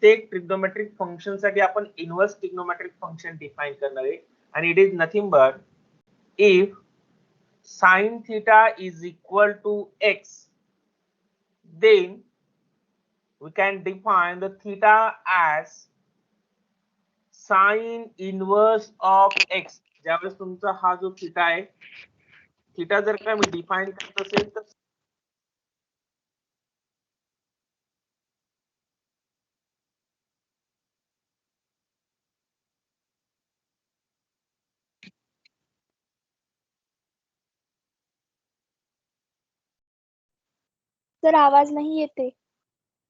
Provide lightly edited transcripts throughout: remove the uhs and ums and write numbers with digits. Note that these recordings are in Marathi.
प्रत्येक ट्रिग्नोमेट्रिक फंक्शन साठी आपण इनवर्स ट्रिग्नोमेट्रिक फंक्शन डिफाइन करणार आहे आणि it is nothing but if sin theta is equal to x, then we can define the theta as sin inverse of x. ज्यावेळेस तुमचा हा जो थीटा आहे, थीटा जर का मी डिफाइन करत असेल तर सर आवाज नाही येते.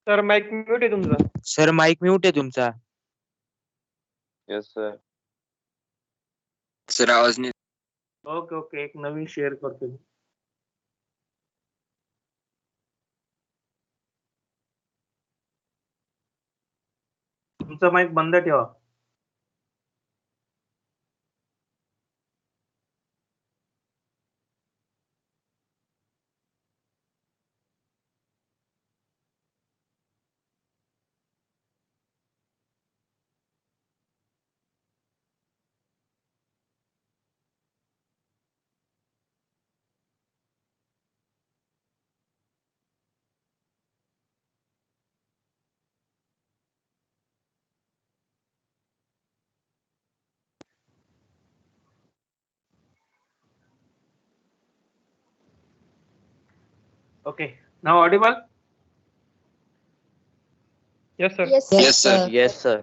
सर माइक म्यूट आहे तुमचा. सर माइक म्यूट आहे तुमचा. Yes sir. सर आवाज नाही. ओके ओके, एक नवीन शेअर करतो मी. तुमचा माइक बंद ठेवा. Okay, now audible? Yes sir. Yes, Yes sir. Yes sir.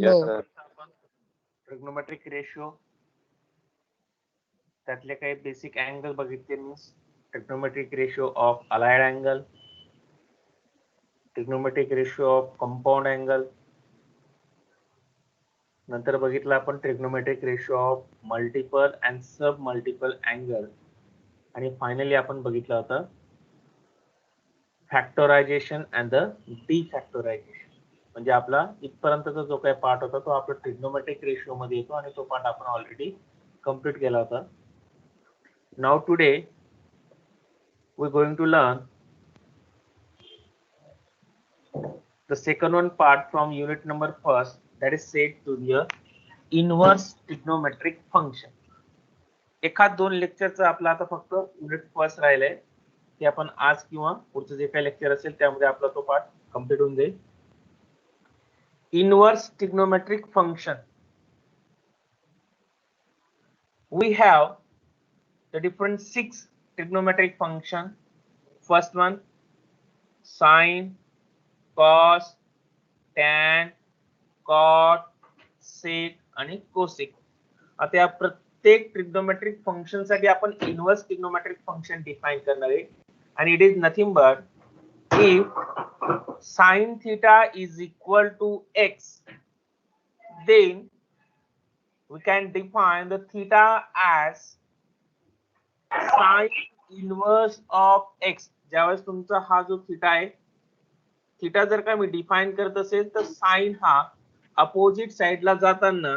Yes sir. Trigonometric ratio त्यातले काही बेसिक अँगल बघितले मी. Trigonometric ratio of allied angle, trigonometric ratio of compound angle, नंतर बघितलं आपण trigonometric ratio of multiple and sub multiple angle, आणि फायनली आपण बघितलं होतं फॅक्टरायझेशन अँड द डिफॅक्टरायझेशन. म्हणजे आपला इथपर्यंतचा जो काही पार्ट होता तो आपला ट्रिग्नोमेट्रिक रेशिओ मध्ये येतो आणि तो पार्ट आपण ऑलरेडी कंप्लीट केला होता. Now today we going to learn the second one part from unit number first, that is said to be a inverse trigonometric function. एखाद दोन लेक्चरचं आपलं आता फक्त युनिट फर्स्ट राहिलंय, ते आपण आज किंवा पुढचं जे काही लेक्चर असेल त्यामध्ये आपला तो पार्ट कंप्लीट होऊन जाईल. Inverse trigonometric function, we have the different 6 trigonometric function. First one sin, cos, tan, cot, sec आणि cosec. आता या प्रत्येक ट्रिग्नोमेट्रिक फंक्शन साठी आपण इनवर्स ट्रिग्नोमेट्रिक फंक्शन डिफाइन करणार आहे आणि it is nothing but if sin theta is equal to x, then we can define the theta as sin inverse of x. ज्यावेळेस तुमचा हा जो थीटा आहे, थीटा जर का मी डिफाइन करत असेल तर साइन हा अपोजिट साइडला जाताना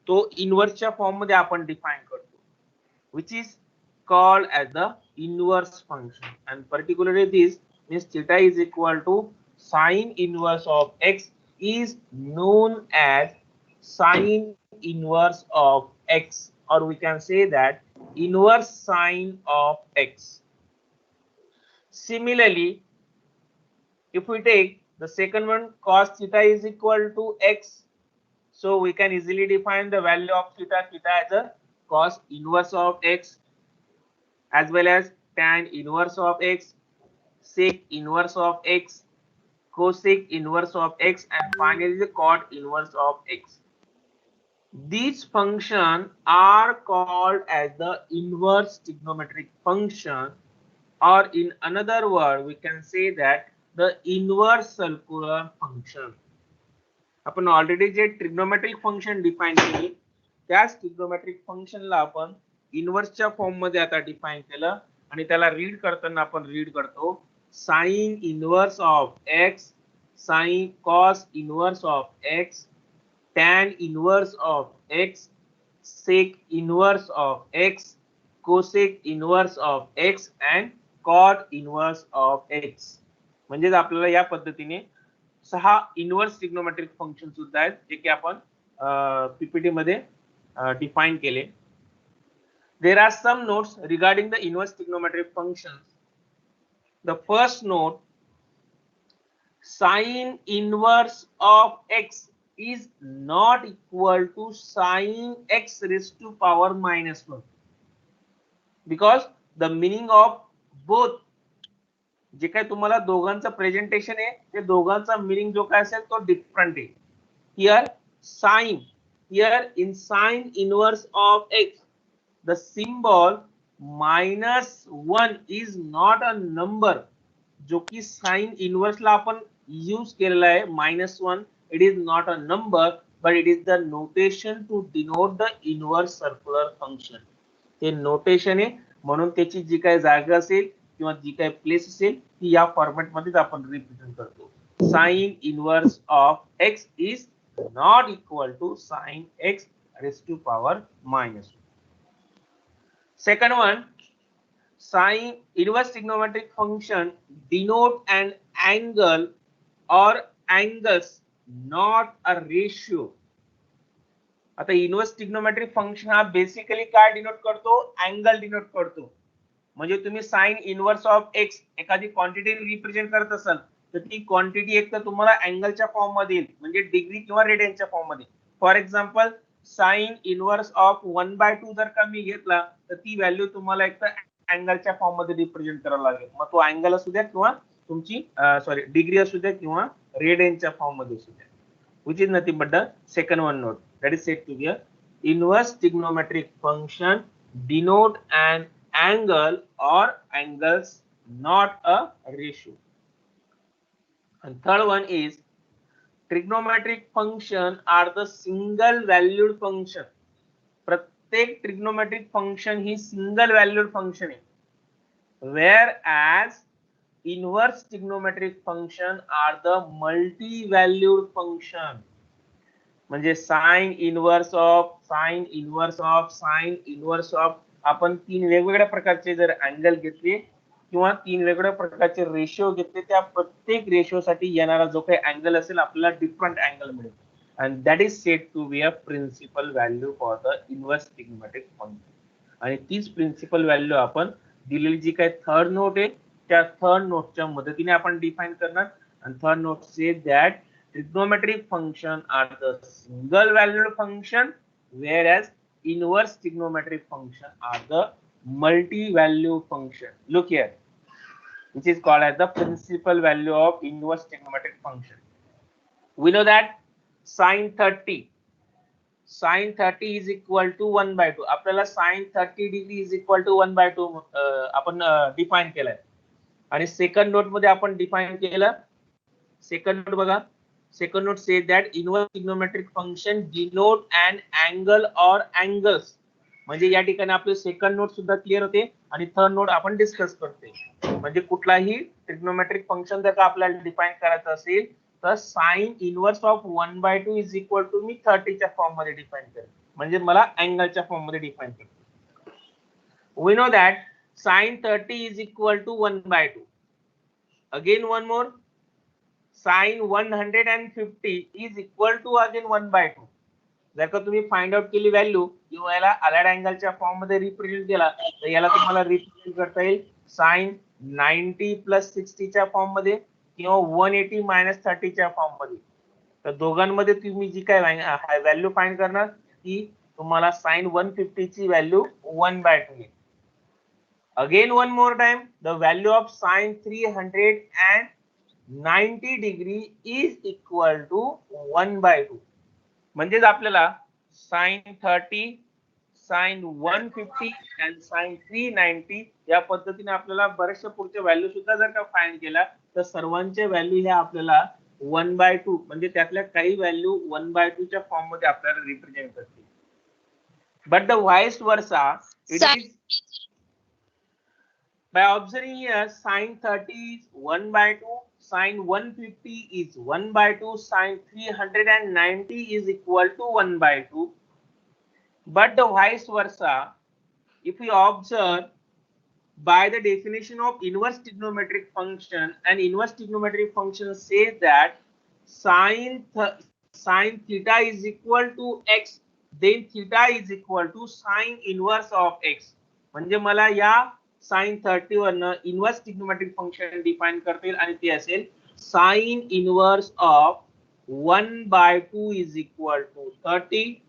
तो इनवर्सच्या फॉर्म मध्ये आपण डिफाइन करतो, which is called as the inverse function, and particularly this means theta is equal to sin inverse of x is known as sin inverse of x, or we can say that inverse sine of x. Similarly, if we take the second one, cos theta is equal to x, so we can easily define the value of theta as a cos inverse of x, as well as tan inverse of x, sec inverse of x, cosec inverse of x, and finally the cot inverse of x. These functions are called as the inverse trigonometric function, or in another word we can say that the inverse circular function. आपण ऑलरेडी जे ट्रिग्नोमेट्रिक फंक्शन डिफाइन केली त्याच ट्रिग्नोमेट्रिक फंक्शनला आपण इनवर्सच्या फॉर्म मध्ये आता डिफाइन केलं आणि त्याला रीड करताना आपण रीड करतो sine inverse of x, sine cos inverse of x, tan inverse of x, sec inverse of x, cosec inverse of x, and cot inverse of x. म्हणजे आपल्याला या पद्धतीने 6 इन्व्हर्स ट्रिग्नोमेट्रिक फंक्शन सुद्धा आहेत जे की आपण पीपीटी मध्ये डिफाइन केले. There are some notes regarding the inverse trigonometric functions. The first note, sine inverse of x is not equal to sine x raised to power minus 1 because the meaning of both जे काय तुम्हाला दोघांचं प्रेझेंटेशन आहे ते दोघांचा मिनिंग जो काय असेल तो डिफरंट आहे. Here sine, here in sign inverse of x the symbol -1 is not a number जो की साइन इनवर्स ला आपण यूज केलेला आहे -1. It is not a number but it is the notation to denote the inverse circular function. ते नोटेशन आहे म्हणून त्याची जी काही जागा असेल किंवा जी काही प्लेस असेल ती या फॉर्मॅट मध्येच आपण रिप्रेझेंट करतो. Sine inverse of x is not equal to sine x raise to power -1. Second one, sine inverse trigonometric function denote an angle or angles, not a ratio. आता इनवर्स ट्रिग्नोमेट्रिक फंक्शन हा बेसिकली काय डिनोट करतो? अँगल डिनोट करतो. म्हणजे तुम्ही साइन इनवर्स ऑफ एक्स एखादी क्वांटिटी रिप्रेझेंट करत असाल तर ती क्वांटिटी एक तर तुम्हाला अँगलच्या फॉर्म मध्ये येईल म्हणजे डिग्री किंवा रेडियनच्या फॉर्म मध्ये. For example sign inverse of 1/2 जर का मी घेतला तर ती व्हॅल्यू तुम्हाला एक तर अँगलच्या फॉर्म मध्ये रिप्रेझेंट करावा लागेल. मग तो अँगल असू द्या किंवा तुमची डिग्री असू द्या किंवा रेडियनच्या फॉर्म मध्ये असू द्या. which is nothing but the second one note that is said to be a inverse trigonometric function denote an angle or angles, not a ratio. And third one is trigonometric function are the single valued function. प्रत्येक trigonometric function ही single valued function आहे, whereas inverse trigonometric function are the multi-valued function. म्हणजे sign inverse of sign inverse of sign inverse of आपण तीन वेगवेगळ्या प्रकारचे जर अँगल घेतले किंवा तीन वेगवेगळ्या प्रकारचे रेशिओ घेतले त्या प्रत्येक रेशिओ साठी येणारा जो काही अँगल असेल आपल्याला डिफरंट अँगल मिळेल. and that is said to be a principal value for the inverse trigonometric function. आणि तीच प्रिन्सिपल व्हॅल्यू आपण दिलेली जी काही थर्ड नोट आहे त्या थर्ड नोटच्या मदतीने आपण डिफाइन करणार. and third note says that trigonometric function are the single valued function whereas inverse trigonometric function are the multi-value function. Look here, which is called as the principal value of inverse trigonometric function. We know that sin 30 is equal to 1/2. आपल्याला sin 30 degree is equal to 1/2 आपण डिफाइन केलाय. आणि सेकंड नोट मध्ये आपण डिफाइन केलं. सेकंड नोट बघा, second note says that inverse trigonometric function denote an angle or angles. म्हणजे या ठिकाणी आपले सेकंड नोट सुद्धा क्लिअर होते आणि थर्ड नोट आपण डिस्कस करते. म्हणजे कुठलाही ट्रिग्नोमेट्रिक फंक्शन जर का आपल्याला डिफाइन करायचं असेल तर sine inverse of 1/2 is equal to मी 30 च्या फॉर्म मध्ये डिफाइन करेन म्हणजे मला अँगलच्या फॉर्म मध्ये डिफाइन करतो. We know that sine 30 is equal to 1/2. Again one more, sine 150 is equal to again 1/2. जर का तुम्ही फाइंड आउट केली व्हॅल्यू किंवा याला अलाइड अँगलच्या फॉर्म मध्ये रिप्रेझेंट केला तर याला तुम्हाला रिप्रेझेंट करता येईल साइन 90 + 60 च्या फॉर्म मध्ये किंवा 180 - 30 च्या फॉर्म मध्ये. तर दोघांमध्ये तुम्ही जी काय व्हॅल्यू फाइंड करणार ती तुम्हाला साइन 150 ची व्हॅल्यू 1/2 येईल. Again one more time, the value of sine 390 degree is equal to 1/2. म्हणजेच आपल्याला साइन 30, साइन 150 आणि साइन 390 या पद्धतीने आपल्याला बरेचशा पुढच्या व्हॅल्यू सुद्धा जर का फाइंड केला तर सर्वांच्या व्हॅल्यू ह्या आपल्याला 1/2 म्हणजे त्यातल्या काही व्हॅल्यू 1/2 च्या फॉर्म मध्ये आपल्याला रिप्रेझेंट करते. But the vice versa it is by observing here sin 30 is 1/2, sin 150 is 1/2, sin 390 is equal to 1/2. But the vice versa, if we observe by the definition of inverse trigonometric function, and inverse trigonometric function says that sin theta is equal to x, then theta is equal to sin inverse of x. म्हणजे मला या sin 30 वरनं इन्व्हर्स ट्रिग्नोमेट्रिक फंक्शन डिफाइन करता येईल आणि ते असेल sin inverse of 1/2 is equal to 30.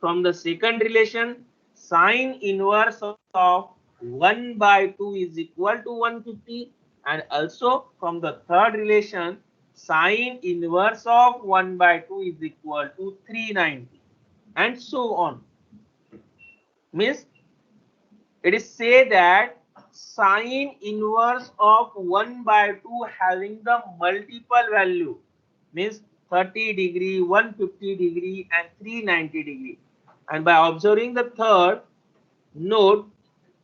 From the second relation, sin inverse of 1/2 is equal to 150, and also from the third relation, sin inverse of 1/2 is equal to 390, and so on. Means it is said that sin inverse of 1/2 having the multiple value means 30 degree, 150 degree, and 390 degree. And by observing the third, note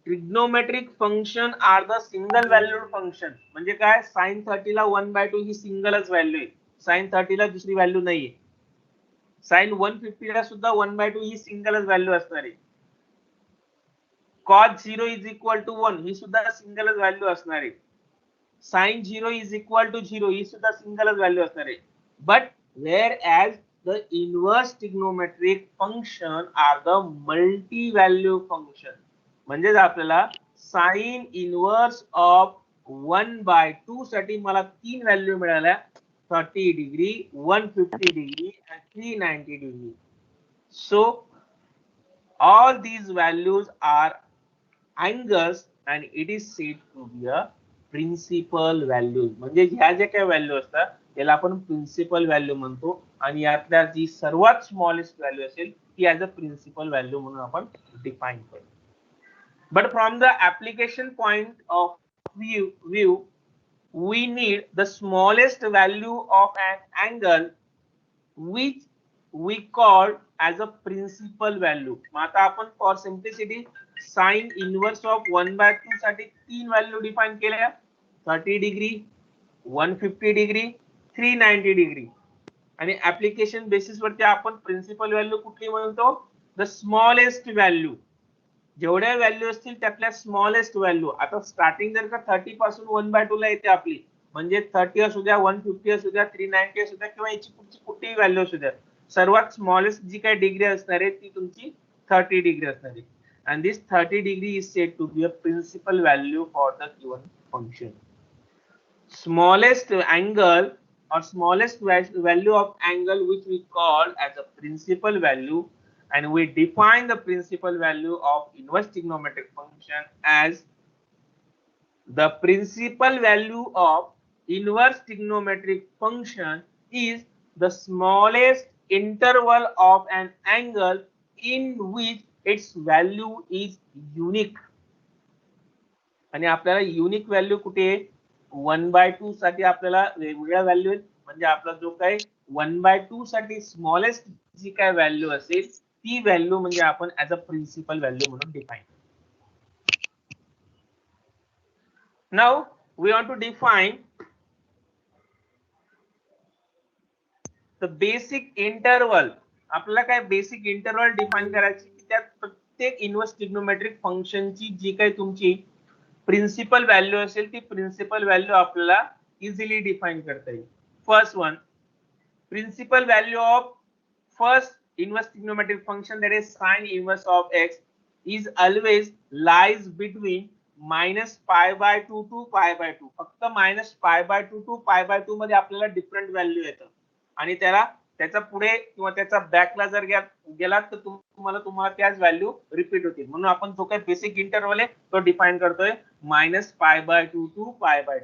trigonometric function are the single valued function. म्हणजे काय sin 30 ला 1/2 ही सिंगलच व्हॅल्यू आहे. sin 30 ला दुसरी व्हॅल्यू नाहीये. sin 150 ला सुद्धा 1/2 ही सिंगलच व्हॅल्यू असणार आहे. cos 0 is equal to 1 ही सुद्धा सिंगलच व्हॅल्यू असणार आहे. sin 0 is equal to 0 ही सुद्धा सिंगलच व्हॅल्यू असणार आहे. But whereas the inverse trigonometric function are the multi-value function. म्हणजे आपल्याला sin inverse of 1/2 साठी मला तीन व्हॅल्यू मिळाल्या 30 degree, 150 degree and 390 degree. So all these values are angles and it is said to be a principal values. म्हणजे ह्या ज्या काही व्हॅल्यू असतात त्याला आपण प्रिन्सिपल व्हॅल्यू म्हणतो आणि यातल्या जी सर्वात स्मॉलेस्ट व्हॅल्यू असेल ती ऍज अ प्रिन्सिपल व्हॅल्यू म्हणून आपण डिफाइन करतो. But from the application point of view, we need the smallest value of an angle which we call as a principal value. मग आता आपण for simplicity sin inverse of 1/2 साठी तीन व्हॅल्यू डिफाइन केल्या 30 डिग्री, 150 डिग्री, 390 डिग्री आणि ऍप्लिकेशन बेसिस वरती आपण प्रिन्सिपल व्हॅल्यू कुठली म्हणतो द स्मॉलेस्ट व्हॅल्यू. जेवढ्या व्हॅल्यू असतील त्यातल्या स्मॉलेस्ट व्हॅल्यू. आता स्टार्टिंग जर का 30 पासून 1/2 ला येते आपली म्हणजे 30 असू द्या, 150 असू द्या, 390 असू द्या किंवा याची पुढची कुठलीही व्हॅल्यू असू द्या, सर्वात स्मॉलेस्ट जी काही डिग्री असणार आहे ती तुमची 30 डिग्री असणार आहे. And this 30 degree is said to be a principal value for the given function. Smallest angle or smallest value of angle which we call as a principal value, and we define the principal value of inverse trigonometric function as the principal value of inverse trigonometric function is the smallest interval of an angle in which its value is unique. आणि आपल्याला युनिक व्हॅल्यू कुठे 1/2 साठी आपल्याला वेगवेगळ्या व्हॅल्यू आहेत. म्हणजे आपला जो काही 1/2 साठी स्मॉलेस्ट जी काय व्हॅल्यू असेल ती व्हॅल्यू म्हणजे आपण ऍज अ प्रिन्सिपल व्हॅल्यू म्हणून define. Now we want to define the basic interval. आपल्याला काय बेसिक इंटरवल डिफाइन करायची की त्यात प्रत्येक इन्व्हर्स ट्रिग्नोमेट्रिक फंक्शनची जी काही तुमची प्रिन्सिपल व्हॅल्यू असेल ती प्रिन्सिपल व्हॅल्यू आपल्याला इझिली डिफाइन करता येईल. First one, principal value of first inverse trigonometric function that is sin inverse of x is always lies between -π/2 to π/2. फक्त -π/2 to π/2 मध्ये आपल्याला डिफरंट व्हॅल्यू येतं आणि त्याचा पुढे किंवा त्याचा बॅकला जर गेलात तर तुम्हाला त्याच व्हॅल्यू रिपीट होतील. म्हणून आपण जो काही बेसिक इंटरवल आहे तो डिफाइन करतोय -π/2 to π/2.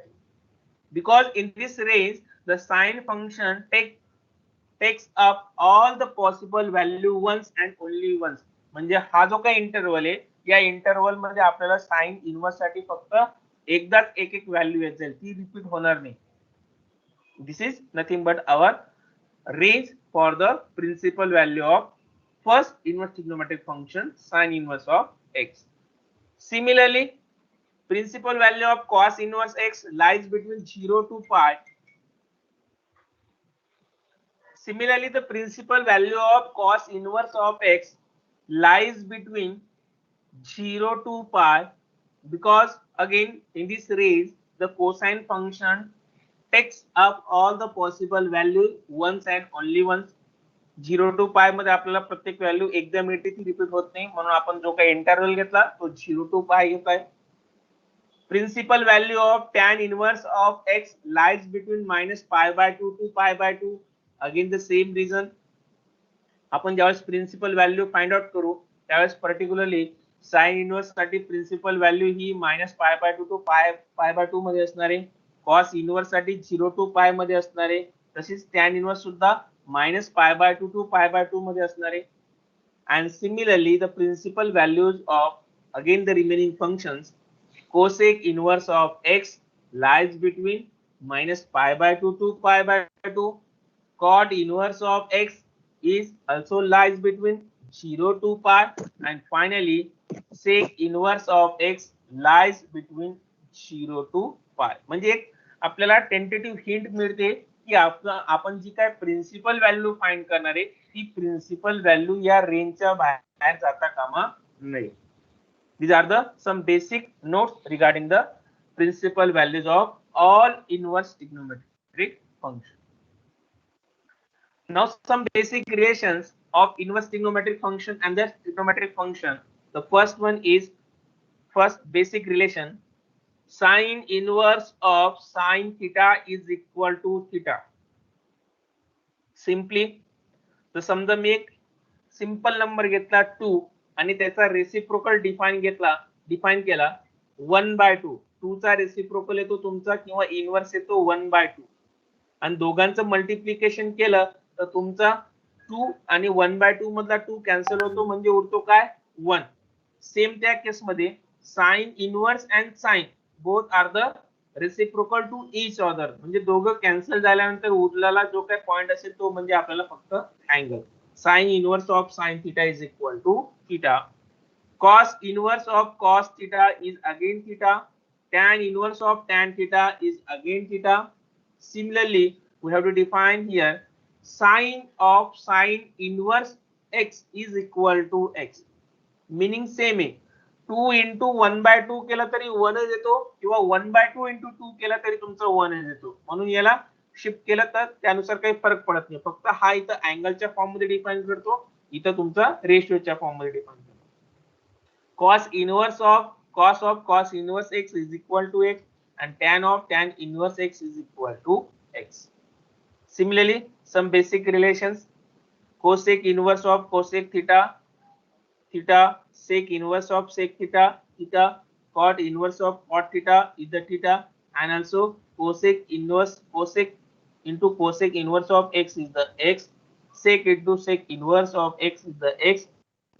Because in this range the sine function takes up all the possible value once and only once. म्हणजे हा जो काही इंटरवल आहे या इंटरवल मध्ये आपल्याला साइन इन्व्हर्स साठी फक्त एकदाच एक व्हॅल्यू येत जाईल, ती रिपीट होणार नाही. This is nothing but our range for the principal value of first inverse trigonometric function sin inverse of x. Similarly, principal value of cos inverse x lies between 0 to pi. Similarly, the principal value of cos inverse of x lies between 0 to pi because again in this range the cosine function takes up all the possible value once and only once. 0 to पाय मध्ये आपल्याला प्रत्येक व्हॅल्यू एकदा मिळते ती रिपीट होत नाही, म्हणून आपण जो काही इंटरवल घेतला तो 0 to पाय घेतलाय. Principal value of tan inverse of x lies between minus pi by 2 to pi by 2. Again the same reason. आपण ज्यावेळेस प्रिन्सिपल व्हॅल्यू फाइंड आउट करू त्यावेळेस पर्टिक्युलरली साइन इनवर्स साठी प्रिन्सिपल व्हॅल्यू ही minus pi by 2 to pi by 2 मध्ये असणार आहे. कॉस इनवर्स साठी 0 टू पाय मध्ये असणार आहे. तसेच टॅन इनवर्स सुद्धा minus pi by 2 to pi by 2 मध्ये असणार आहे. And similarly the principal values of again the remaining functions, cosec inverse of x lies between minus pi by 2 to pi by 2. Cot inverse of x is also lies between 0 to pi, and finally sec inverse of x lies between 0 to pi. म्हणजे एक आपल्याला टेंटेटिव्ह हिंट मिळते की आपण जी काय प्रिन्सिपल व्हॅल्यू फाइंड करणार आहे ती प्रिन्सिपल व्हॅल्यू या रेंजच्या बाहेर जाता कामा नये. These are the some basic notes regarding the principal values of all inverse trigonometric functions. Now some basic relations of inverse trigonometric function and their trigonometric function. The first one is first basic relation, sin inverse of sin theta is equal to theta. Simply तर समजा मी एक सिंपल नंबर घेतला 2 आणि त्याचा रेसिप्रोकल डिफाइन केला 1/2. 2 चा रेसिप्रोकल येतो तुमचा किंवा इनवर्स येतो 1/2 आणि दोघांचं मल्टिप्लिकेशन केलं तर तुमचा 2 आणि 1/2 मधला 2 कॅन्सल होतो म्हणजे उरतो काय 1. सेम त्या केस मध्ये sine inverse and sine both are the reciprocal to each other, म्हणजे दोघं कॅन्सल झाल्यानंतर उरलेला जो काही पॉइंट असेल तो म्हणजे आपल्याला फक्त angle. Sine inverse of sine theta is equal to theta. Cos inverse of cos theta is again theta. tan inverse of tan theta is again theta. Similarly, we have to define here sin of sin inverse x is equal to x. Meaning same आहे. 2 into 1/2 केला तरी 1 येतो किंवा 1/2 into 2 केला तरी तुमचा 1 येतो. म्हणून याला शिफ्ट केलं तर त्यानुसार काही फरक पडत नाही. फक्त हा इथं अँगलच्या फॉर्म मध्ये डिफाइन करतो, इथं तुमचा रेशियोच्या फॉर्म मध्ये डिफाइन करतो. Cos inverse of cos inverse x is equal to x and tan of tan inverse x is equal to x. Similarly, some basic relations, cosec inverse of cosec theta, theta, sec inverse of sec theta, theta, cot inverse of cot theta is the theta, and also cosec inverse cosec into cosec inverse of x is the x, sec into sec inverse of x is the x,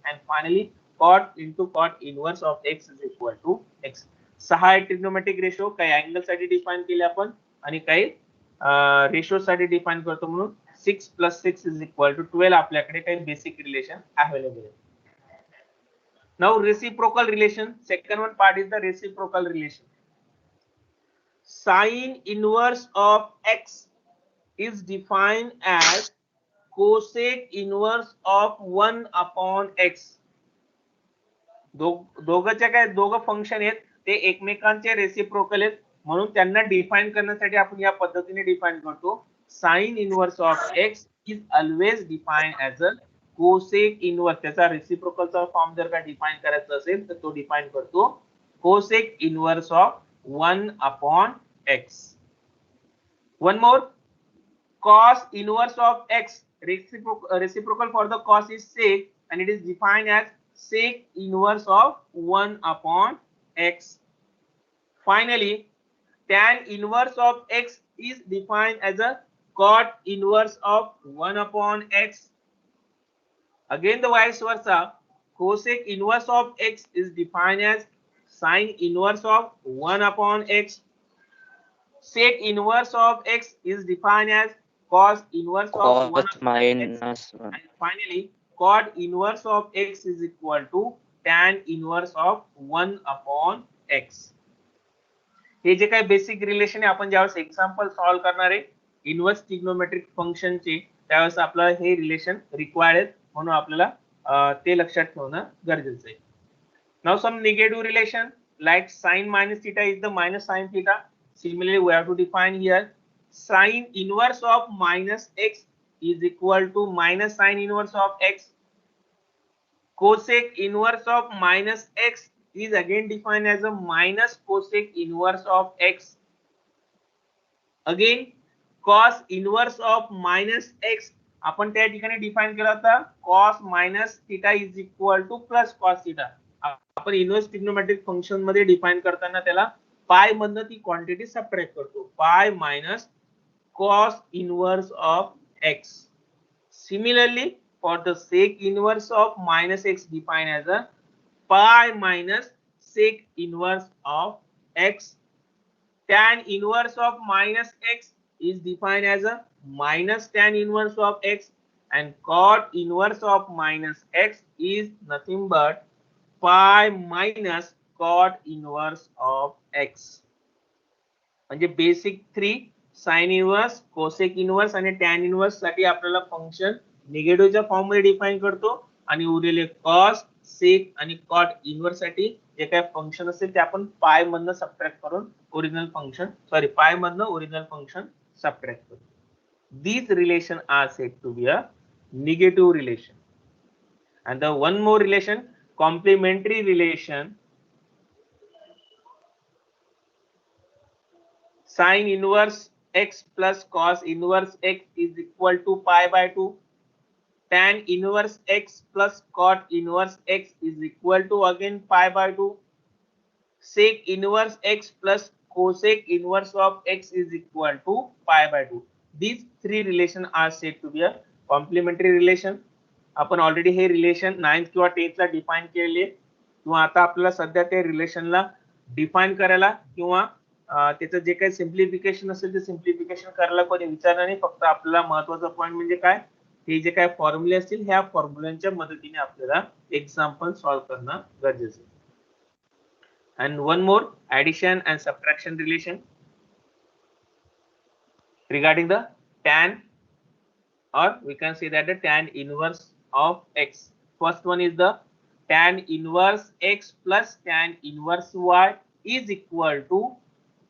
and finally cot into cot inverse of x is equal to x. 6 trigonometric ratio काही अँगल साठी डिफाइन केले आपण आणि काही रेशो साठी डिफाइन करतो, म्हणून 6 + 6 is equal to 12 आपल्याकडे काही बेसिक रिलेशन अवेलेबल आहे. Now reciprocal relation, second one part is the reciprocal relation. Sin inverse of x is defined as cosec inverse of 1 upon x. दोघंच्या काय दोघं फंक्शन आहेत ते एकमेकांचे रेसिप्रोकल आहेत, म्हणून त्यांना डिफाइन करण्यासाठी आपण या पद्धतीने डिफाइन करतो. Sine inverse of x is always defined as a cosec inverse. त्याचा रेसिप्रोकलचा फॉर्म जर का डिफाइन करायचा असेल तर तो डिफाइन करतो cosec inverse of 1 upon x. One more, cos inverse of x, reciprocal for the cos is sec and it is defined as sec inverse of 1 upon x. Finally, tan inverse of x is defined as a cot inverse of 1 upon x. Again the vice versa, cosec inverse of x is defined as sin inverse of 1 upon x. Sec inverse of x is defined as cos inverse of 1 upon x. And finally, cot inverse of x is equal to tan inverse of 1 upon x. हे जे काही बेसिक रिलेशन आहे आपण ज्यावेळेस एक्झाम्पल सॉल्व करणार आहे इनवर्स ट्रिग्नोमेट्रिक फंक्शनचे त्यावेळेस आपल्याला हे रिलेशन रिक्वायर्ड आहेत, म्हणून आपल्याला ते लक्षात ठेवणं गरजेचं आहे. Now some negative relation like sin minus theta is the minus sin theta. Similarly, we have to define here sine inverse of minus x is equal to minus sine inverse of x. Cosec inverse of minus x is again defined as a minus cosec inverse of x. Again, cos inverse of minus x आपण त्या ठिकाणी डिफाइन केला होता cos minus theta is equal to plus cos theta. आपण इन्व्हर्स ट्रिग्नोमेट्रिक फंक्शन मध्ये डिफाइन करताना त्याला पाय मधनं ती क्वांटिटी सबट्रॅक्ट करतो. Pi minus cos inverse of x. Similarly, for the sec inverse of minus x defined as a pi minus sec inverse of x. Tan inverse of minus x is defined as a minus tan inverse of x, and cot inverse of minus x is nothing but pi minus cot inverse of x. म्हणजे basic 3 sine inverse, cosec inverse आणि टॅन इन्व्हर्स साठी आपल्याला फंक्शन निगेटिव्हच्या फॉर्म मध्ये डिफाइन करतो आणि उरलेले कॉस, सेक आणि कॉट इन्व्हर्स साठी जे काही फंक्शन असेल ते आपण पाय मधनं सबट्रॅक्ट करून ओरिजिनल फंक्शन सबट्रॅक्ट करतो. These relation are said to be a negative relation. And the one more relation, complementary relation. Sin inverse x plus cos inverse x is equal to pi by 2. Tan inverse x plus cot inverse x is equal to again pi by 2. Sec inverse x plus cosec inverse of x is equal to pi by 2. These three relations are said to be a complementary relation. आपण ऑलरेडी हे रिलेशन 9th किंवा 10th ला डिफाइन केले किंवा आता आपल्याला सध्या ते रिलेशनला डिफाइन करायला किंवा त्याचं जे काही सिम्प्लिफिकेशन असेल ते सिम्प्लिफिकेशन करायला कोणी विचारणार नाही. फक्त आपल्याला महत्त्वाचा पॉइंट म्हणजे काय, हे जे काही फॉर्म्युले असतील ह्या फॉर्म्युलांच्या मदतीने आपल्याला एक्झाम्पल सॉल्व्ह करणं गरजेचं आहे. And one more, addition and subtraction relation regarding the tan, or we can say that the tan inverse of x. First one is the tan inverse x plus tan inverse y is equal to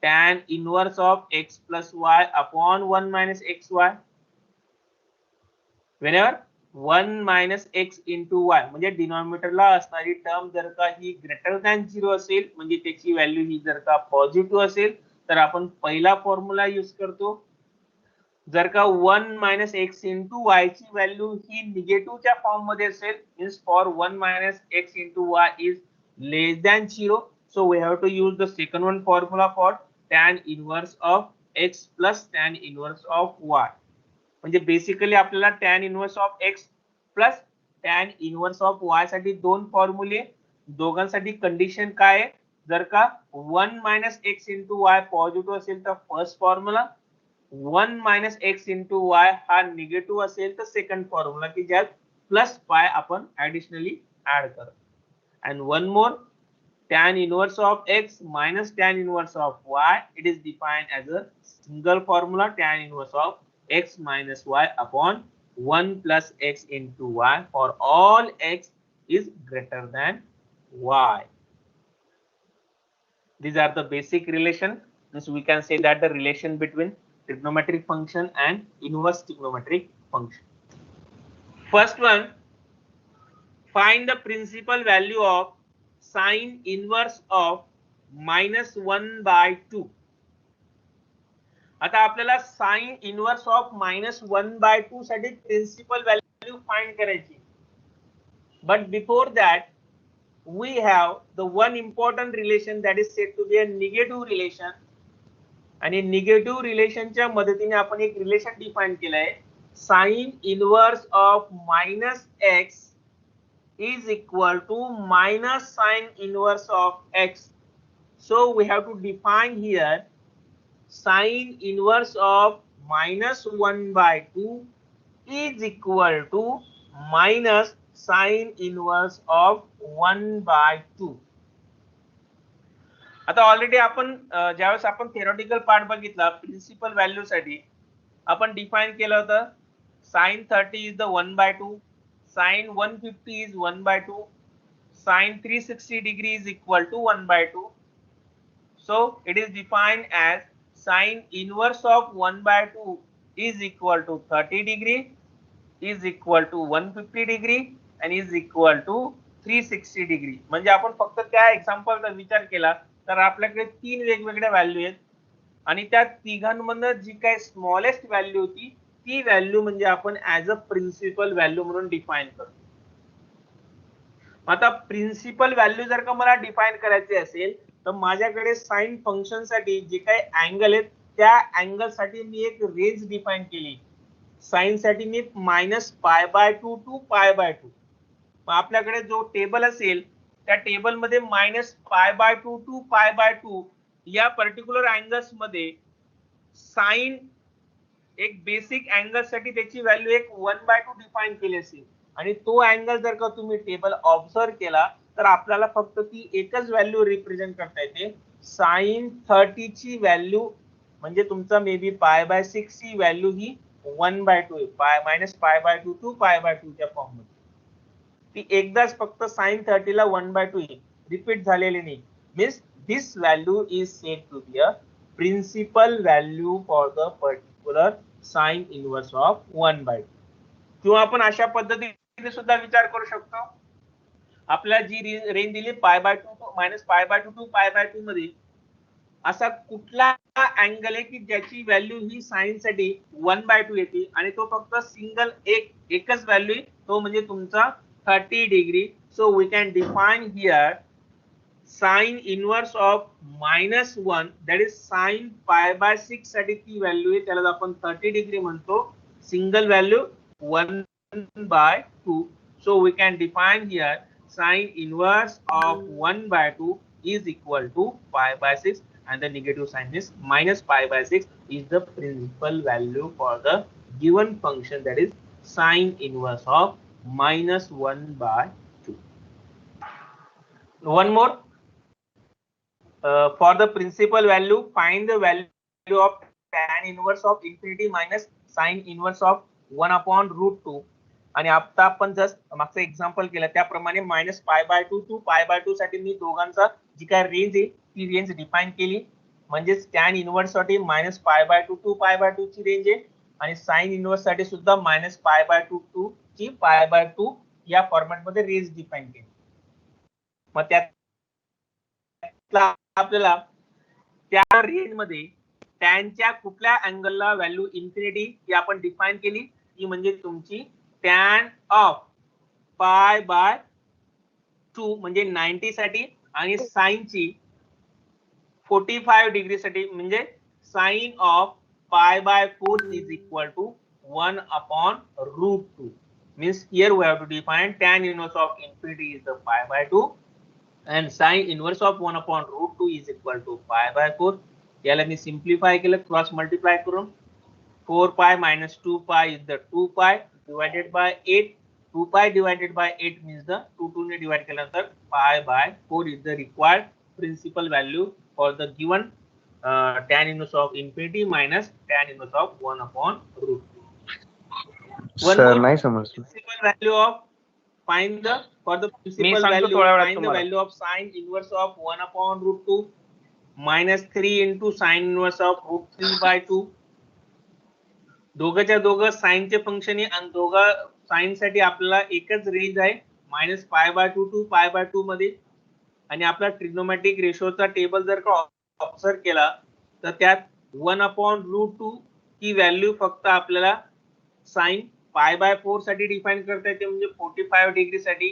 tan inverse of x plus y upon 1 minus xy. Whenever 1 minus x into y म्हणजे डिनॉमिनेटरला असणारी टर्म जर का ही ग्रेटर दॅन 0 असेल म्हणजे त्याची व्हॅल्यू ही जर का पॉझिटिव्ह असेल तर आपण पहिला फॉर्म्युला यूज करतो. जर का 1 minus x into y ची व्हॅल्यू ही निगेटिव्हच्या फॉर्म मध्ये असेल, means for 1 minus x into y is less than 0, so we have to use the second one formula for tan inverse of x plus tan inverse of y. म्हणजे बेसिकली आपल्याला tan inverse of x plus tan inverse of y साठी दोन फॉर्म्युले, दोघांसाठी कंडिशन काय आहे, जर का 1 minus x into y positive असेल तर first formula, 1 minus x into y हा निगेटिव्ह असेल तर सेकंड फॉर्म्युला की ज्यात प्लस पाय आपण ऍडिशनली ऍड करतो. And one more, tan inverse of x minus tan inverse of y, it is defined as a single formula, tan inverse of x minus y upon 1 plus x into y for all x is greater than y. These are the basic relation. This we can say that the relation between trigonometric function and inverse trigonometric function. First one, find the principal value of sine inverse of minus 1 by 2. आता आपल्याला साइन इनवर्स ऑफ -1/2 साठी प्रिन्सिपल व्हॅल्यू फाइंड करायची. But before that we have the one important relation that is said to be a negative relation. आणि निगेटिव्ह रिलेशनच्या मदतीने आपण एक रिलेशन डिफाइन केलंय, sine inverse of -x is equal to minus sine inverse of x. So we have to define here sine inverse of -1/2 is equal to minus sine inverse of 1/2. आता ऑलरेडी आपण ज्यावेळेस आपण थेरोटिकल पार्ट बघितला प्रिन्सिपल व्हॅल्यू साठी आपण डिफाइन केलं होतं sin 30 is the 1/2, sin 150 is 1/2, sin 360 degree is equal to 1/2. So it is defined as sine inverse of 1/2 is equal to 30 degree, is equal to 150 degree and is equal to 360 degree. म्हणजे आपण फक्त त्या एक्झाम्पलचा विचार केला तर आपल्याकडे 3 वेगवेगळ्या व्हॅल्यू आहेत आणि त्या तिघांमधनं जी काही स्मॉलेस्ट व्हॅल्यू होती ती व्हॅल्यू म्हणजे आपण ऍज अ प्रिन्सिपल व्हॅल्यू म्हणून डिफाइन करतो. आता प्रिन्सिपल व्हॅल्यू जर का मला डिफाइन करायची असेल तर माझ्याकडे साइन फंक्शन साठी जे काही अँगल आहेत त्या अँगल साठी मी एक रेंज डिफाइन केली. साइन साठी मी -π/2 टू π/2. मग आपल्याकडे जो टेबल असेल त्या टेबल मध्ये -π/2 टू π/2 या पर्टिक्युलर अँगल्स मध्ये साइन एक बेसिक अँगल साठी त्याची व्हॅल्यू एक 1/2 डिफाइन केली असेल आणि तो अँगल जर का तुम्ही टेबल ऑब्झर्व केला तर आपल्याला फक्त ती एकच व्हॅल्यू रिप्रेझेंट करता येते. साइन 30 ची व्हॅल्यू म्हणजे तुमचा मे बी π/6 ची व्हॅल्यू ही 1/2 आहे, -π/2 टू π/2 च्या फॉर्म मध्ये. ती एकदाच फक्त साइन 30 ला 1/2 आहे, रिपीट झालेली नाही. Means this value is said to be a principal value for the particular sine inverse of 1/2. किंवा आपण अशा पद्धतीने सुद्धा विचार करू शकतो. आपल्याला जी रेंज दिली π/2 टू -π/2 टू π/2 मध्ये असा कुठला अँगल आहे की ज्याची व्हॅल्यू ही साइन साठी 1/2 येते आणि तो फक्त सिंगल एकच व्हॅल्यू आहे, तो म्हणजे तुमचा 30 degree. So we can define here sine inverse of -1 that is sine π/6 साठी ती व्हॅल्यू आहे, त्याला आपण 30 डिग्री म्हणतो. Single value 1/2. So we can define here sine inverse of 1/2 is equal to π/6 and the negative sign is -π/6 is the principal value for the given function, that is sine inverse of -1/2. One more, for the principal value find the value of tan inverse of infinity minus sine inverse of 1/√2. आणि आता आपण जस्ट मागचं एक्झाम्पल केलं त्याप्रमाणे -π/2 टू π/2 साठी मी दोघांचा जी काय रेंज आहे ती रेंज डिफाइन केली. म्हणजेच टॅन इनवर्स साठी -π/2 टू π/2 ची रेंज आहे आणि साइन इनवर्स साठी सुद्धा -π/2 टू ची π/2 या फॉर्मॅट मध्ये रेंज डिफाइन केली. मग त्यात आपल्याला त्या रेंज मध्ये टॅनच्या कुठल्या अँगलला व्हॅल्यू इन्फिनिटी ही आपण डिफाइन केली, ती म्हणजे तुमची tan ऑफ π/2 म्हणजे 90 साठी आणि साइन ची 45 डिग्री साठी म्हणजे sign of π/4 is equal to 1/√2. means here we have to define tan inverse of infinity is the π/2 and sin inverse of 1/√2 is equal to π/4. याला मी सिम्प्लिफाय केलं क्रॉस मल्टिप्लाय करून 4π minus 2π is the 2π divided by 8. 2π divided by 8 means the 2 ने divide केल्यानंतर π/4 is the required principal value for the given tan inverse of infinity minus tan inverse of 1/√2. Sir, नाही समजलं. Principal value of find the for the principal value find the value of sin inverse of 1/√2 minus 3 into sin inverse of √3/2. दोघांच्या दोघं साइनचे फंक्शन आहे आणि दोघा साइन साठी आपल्याला एकच रेंज आहे -π/2 टू π/2 मध्ये. आणि आपला ट्रिग्नोमेट्रिक रेशोचा टेबल जर का ऑब्झर्व केला तर त्यात 1/√2 ही व्हॅल्यू फक्त आपल्याला साइन π/4 साठी डिफाइन करता येते म्हणजे 45 डिग्री साठी.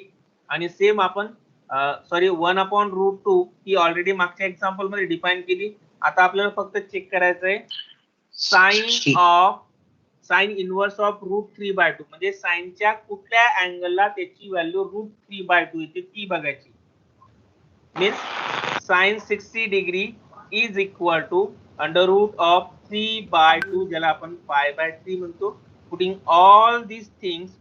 आणि सेम आपण 1/√2 ही ऑलरेडी मागच्या एक्झाम्पल मध्ये डिफाइन केली. आता आपल्याला फक्त चेक करायचं आहे साइन इनवर्स ऑफ √3/2 म्हणजे साइनच्या कुठल्या अँगलला त्याची व्हॅल्यू √3/2 येते ती बघायची. Means sine 60 degree is equal to √3/2 ज्याला आपण π/3 म्हणतो. Putting all these things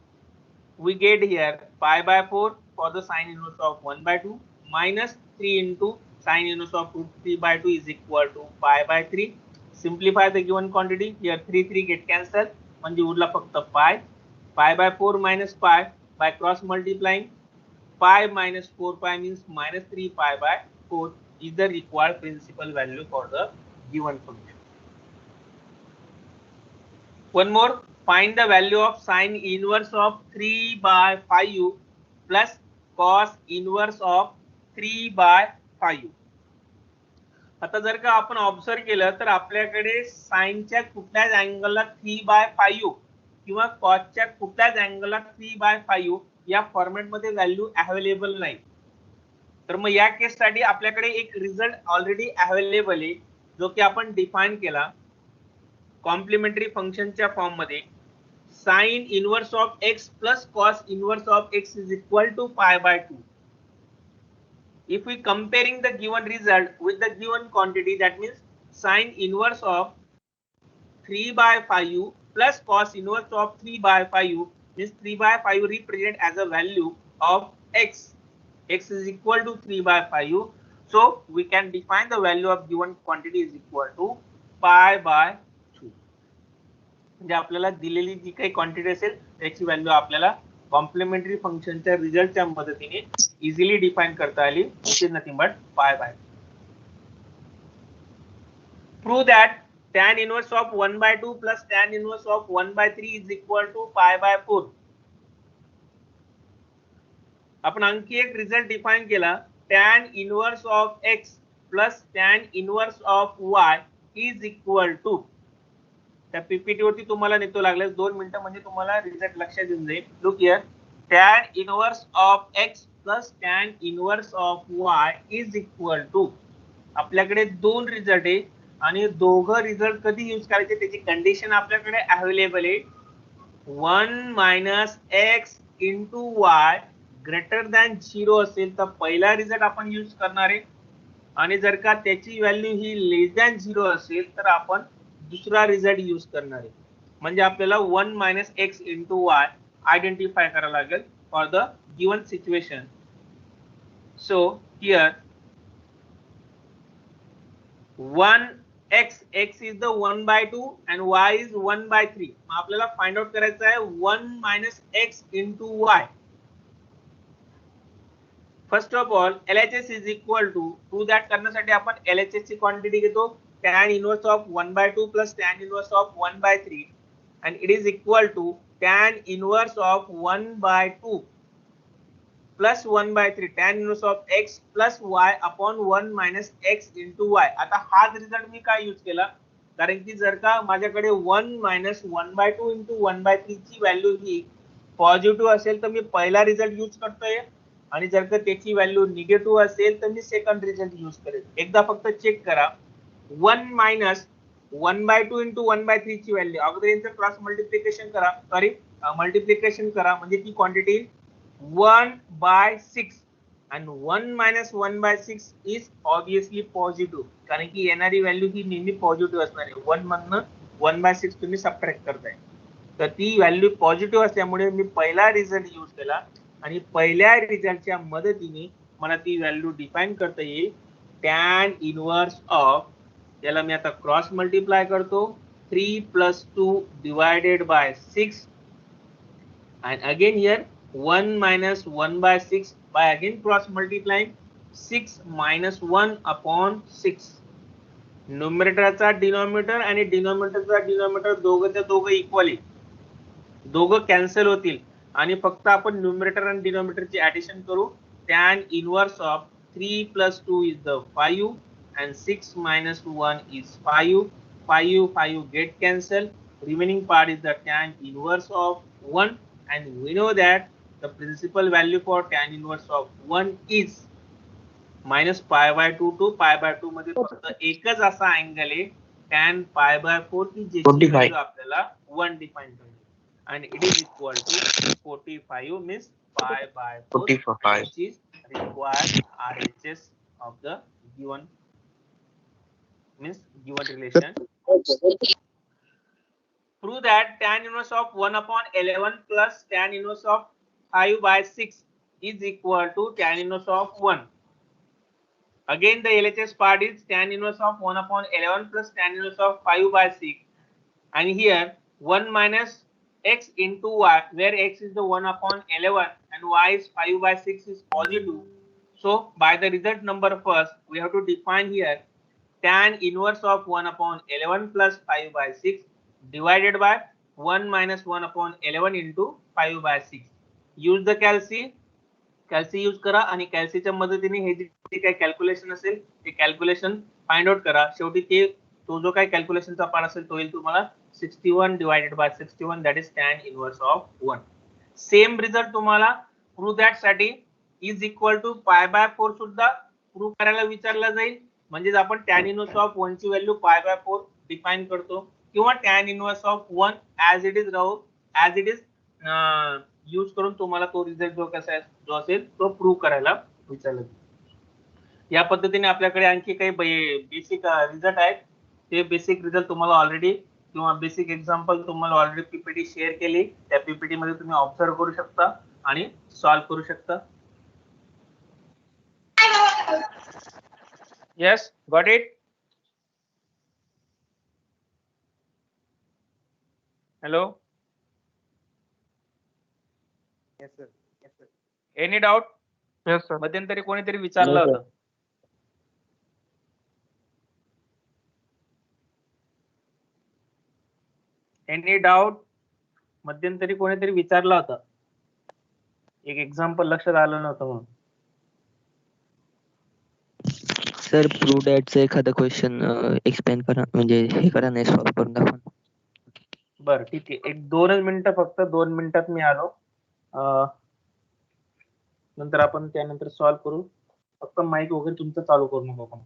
we get here π/4 for the sin inverse of 1/2 minus 3 into sin inverse of √3/2 is equal to π/3. Simplify the given quantity. Here 3 get cancelled. म्हणजे उरला फक्त पाय. π/4 minus pi by cross multiplying. Pi minus 4π means -3 π/4 is the required principal value for the given function. One more, find the value of sine inverse of 3 by 5u plus cos inverse of 3 by 5u. आता जर का आपण ऑब्झर्व केलं तर आपल्याकडे साइनच्या कुठल्याच अँगलला 3 बाय 5u किंवा कॉसच्या कुठल्याच अँगलला 3 बाय 5u या फॉर्मॅटमध्ये व्हॅल्यू अवेलेबल नाही. तर मग या केससाठी आपल्याकडे एक रिझल्ट ऑलरेडी अवेलेबल आहे जो की आपण डिफाइन केला कॉम्प्लिमेंटरी फंक्शनच्या फॉर्म मध्ये. Sine inverse of x plus cos inverse of x is equal to pi by 2. If we comparing the given result with the given quantity, that means sine inverse of 3 by 5u plus cos inverse of 3 by 5u means 3 by 5u represent as a value of x. X is equal to 3 by 5u. So we can define the value of given quantity is equal to pi by 2. म्हणजे आपल्याला दिलेली जी काही क्वांटिटी असेल त्याची व्हॅल्यू आपल्याला कॉम्प्लिमेंटरी फंक्शनच्या रिझल्टच्या मदतीने इझिली डिफाइन करता आली, which is nothing but pi by 2. Prove that tan inverse of 1 by 2 plus tan inverse of 1 by 3 is equal to pi by 4. आपण आणखी एक रिझल्ट डिफाइन केला, tan inverse of x plus tan inverse of y is equal to. त्या पीपीटी वरती तुम्हाला नेतो लागले 2 मिनिटं म्हणजे तुम्हाला रिझल्ट लक्षात येऊन जाईल. Look here, tan inverse of x plus tan inverse of y is equal to. आपल्याकडे दोन रिझल्ट आहे आणि दोघं रिझल्ट कधी यूज करायचे त्याची कंडिशन आपल्याकडे अवेलेबल आहे. 1 minus x into Y greater than 0 असेल तर पहिला रिझल्ट आपण यूज करणार आहे आणि जर का त्याची व्हॅल्यू ही लेस दॅन 0 असेल तर आपण दुसरा रिझल्ट यूज करणार आहे. म्हणजे आपल्याला 1 minus x into Y identify करावं लागेल for the given situation. So here 1x is the 1 by 2 and y is 1 by 3. मग आपल्याला फाइंड आउट करायचं आहे 1 minus x into y. First of all LHS is equal to that करण्यासाठी आपण LHS ची क्वांटिटी घेतो tan inverse of 1 by 2 plus tan inverse of 1 by 3 and it is equal to tan inverse of 1 by 2 plus 1 by 3 tan inverse of x plus y upon 1 minus x into y. आता हाच रिझल्ट मी काय यूज केला कारण की जर का माझ्याकडे 1 minus 1 by 2 into 1 by 3 ची व्हॅल्यू ही पॉझिटिव्ह असेल तर मी पहिला रिझल्ट यूज करतोय आणि जर का त्याची व्हॅल्यू निगेटिव्ह असेल तर मी सेकंड रिझल्ट यूज करेल. एकदा फक्त चेक करा 1 minus 1 by 2 into 1 by 3 ची व्हॅल्यू अगोदर यांचं क्रॉस मल्टिप्लिकेशन करा, सॉरी मल्टिप्लिकेशन करा म्हणजे ती quantity 1 by 6 and 1 minus 1 by 6 is obviously positive कारण की येणारी व्हॅल्यू ही नेहमी पॉझिटिव्ह असणार आहे. 1 मधनं 1 by 6 तुम्ही सबट्रॅक्ट करताय तर ती व्हॅल्यू पॉझिटिव्ह असल्यामुळे मी पहिला रिझल्ट यूज केला आणि पहिल्या रिझल्टच्या मदतीने मला ती व्हॅल्यू डिफाइन करता येईल. tan इनवर्स ऑफ, याला मी आता क्रॉस मल्टिप्लाय करतो 3 plus 2 divided by 6 and again here 1 minus 1 by 6 by again cross multiplying 6 minus 1 upon 6. न्यूमरेटरचा denominator आणि डिनॉमिनेटरचा डिनॉमिनेटर दोघंच्या दोघं इक्वली, दोघं कॅन्सल होतील आणि फक्त आपण न्यूमरेटर आणि डिनॉमिनेटरची ऍडिशन करू. tan inverse of 3 plus 2 is the 5 and 6 minus 1 is 5. 5 get cancelled. Remaining part is the tan inverse of 1 and we know that the principal value for tan inverse of 1 is minus pi by 2 to pi by 2 मध्ये फक्त एकच असा अँगल आहे tan pi by 4 की ज्याची व्हॅल्यू आपल्याला 1 डिफाइन करायची and it is equal to 45 means pi by 4 which is required RHS of the given relation. Prove that tan inverse of 1 upon 11 plus tan inverse of 5 by 6 is equal to tan inverse of 1. Again the LHS part is tan inverse of 1 upon 11 plus tan inverse of 5 by 6 and here 1 minus x into y where x is the 1 upon 11 and y is 5 by 6 is positive. So by the result number first we have to define here tan inverse of 1 upon 11 plus 5 by 6 divided by 1 minus 1 upon 11 into 5 by 6. Use the calci use करा आणि कॅल्सीच्या मदतीने हे जे काही कॅल्क्युलेशन असेल ते कॅल्क्युलेशन फाइंड आउट करा. शेवटी ते तो जो काही कॅल्क्युलेशनचा पार्ट असेल तो येईल तुम्हाला 61 divided by 61 that is tan inverse of 1. Same result तुम्हाला प्रूव्ह दॅट साठी is equal to pi by 4 सुद्धा प्रूव्ह करायला विचारला जाईल. म्हणजेच आपण tan इनवर्स ऑफ 1 ची व्हॅल्यू पाय बाय 4 डिफाइन करतो किंवा tan inverse of 1 as it is use करून तुम्हाला तो रिझल्ट जो असेल तो प्रूव्ह करायला विचारला जाईल. या पद्धतीने आपल्याकडे आणखी काही बेसिक रिझल्ट आहेत. ते बेसिक रिझल्ट तुम्हाला ऑलरेडी किंवा बेसिक एक्झाम्पल तुम्हाला ऑलरेडी पीपीटी शेअर केली. त्या पीपीटी मध्ये तुम्ही ऑब्झर्व करू शकता आणि सॉल्व्ह करू शकता. Yes, got it? Hello? Yes, sir. Yes, sir. Any doubt? Yes, sir. मध्यंतरी कोणीतरी विचारलं No, sir. होतं. Any doubt? मध्यंतरी कोणीतरी विचारलं होतं. एक एक्झाम्पल लक्षात आलं नव्हतं म्हणून. सर प्रूव्ह दॅटचं एखादं क्वेश्चन एक्सप्लेन करा, म्हणजे हे करा, नाही सॉल्व्ह करून दाखवा. बरं ठीक आहे. एक 2 मिनिटं, फक्त 2 मिनिटात मी आलो. नंतर आपण त्यानंतर सॉल्व्ह करू. फक्त माईक वगैरे तुमचं चालू करू नका आपण.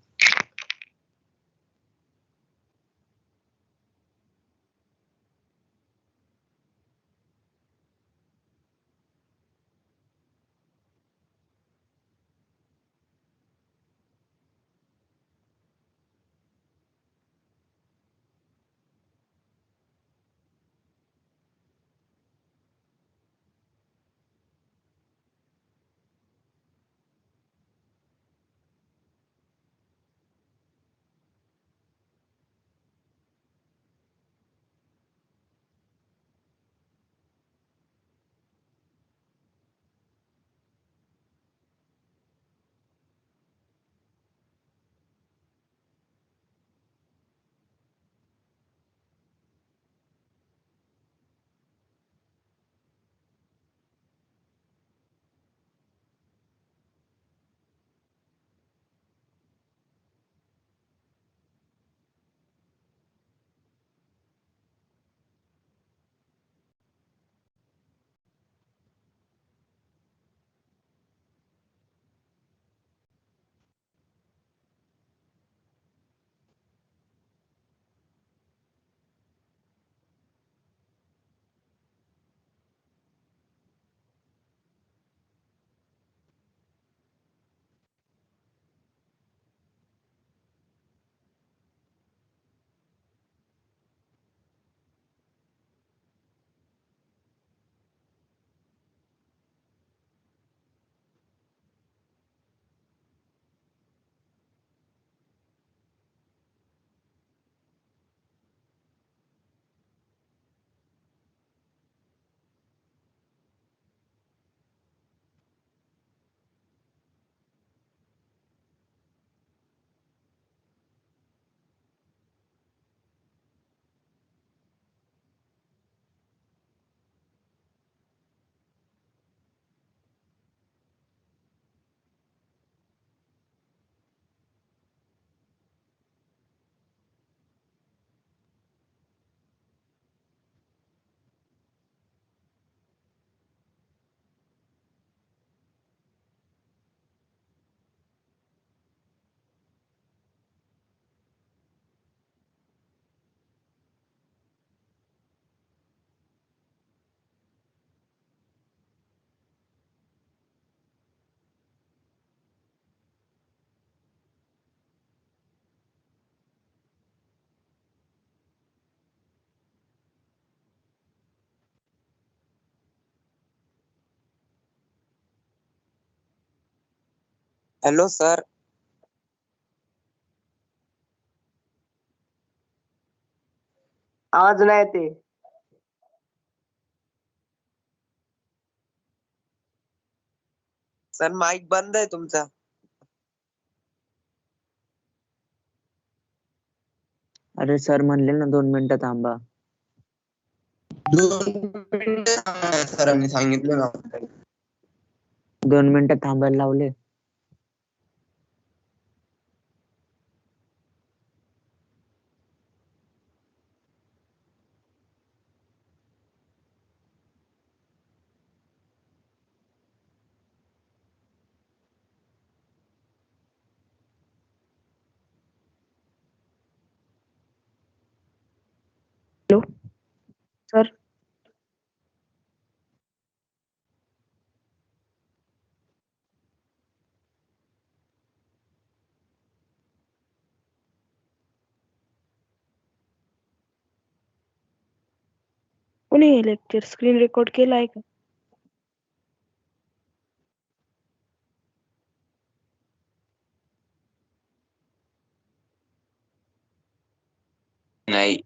Hello, sir. आवाज नाही येते. सर माईक बंद आहे तुमचा. अरे सर म्हणले ना 2 मिनिटं थांबा. सरांनी सांगितलं ना. 2 मिनिटं थांबायला लावले. Hello sir. कोणी हे लेक्चर स्क्रीन रेकॉर्ड केलाय का? नाही.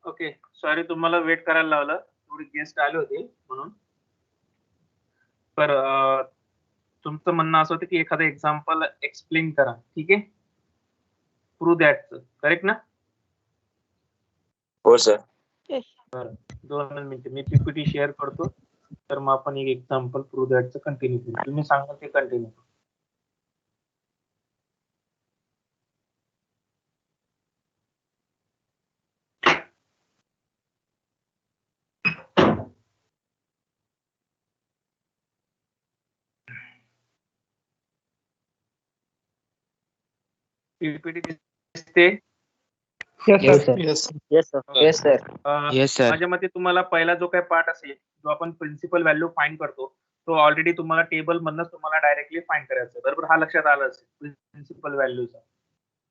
ओके, सॉरी तुम्हाला वेट करायला लावलं. थोडी गेस्ट आले होते म्हणून. तर तुमचं म्हणणं असं होतं की एखादं एक्झाम्पल एक्सप्लेन करा. ठीक आहे. प्रूव्ह दॅटचं. करेक्ट ना? हो सर. 2 मिनिटं मी पीपीटी शेअर करतो. तर मग आपण एक एक्झाम्पल प्रूव्ह दॅटचं कंटिन्यू करू. तुम्ही सांगा ते कंटिन्यू. पीपीटी दिसते? Yes, sir. Yes sir. Yes, sir. माझ्या मते तुम्हाला पहिला जो काही पार्ट असेल, जो आपण प्रिन्सिपल व्हॅल्यू फाइंड करतो, तो ऑलरेडी तुम्हाला टेबल मधनच तुम्हाला डायरेक्टली फाइंड करायचा आहे. बरोबर? हा लक्षात आला असेल प्रिन्सिपल व्हॅल्यूचा.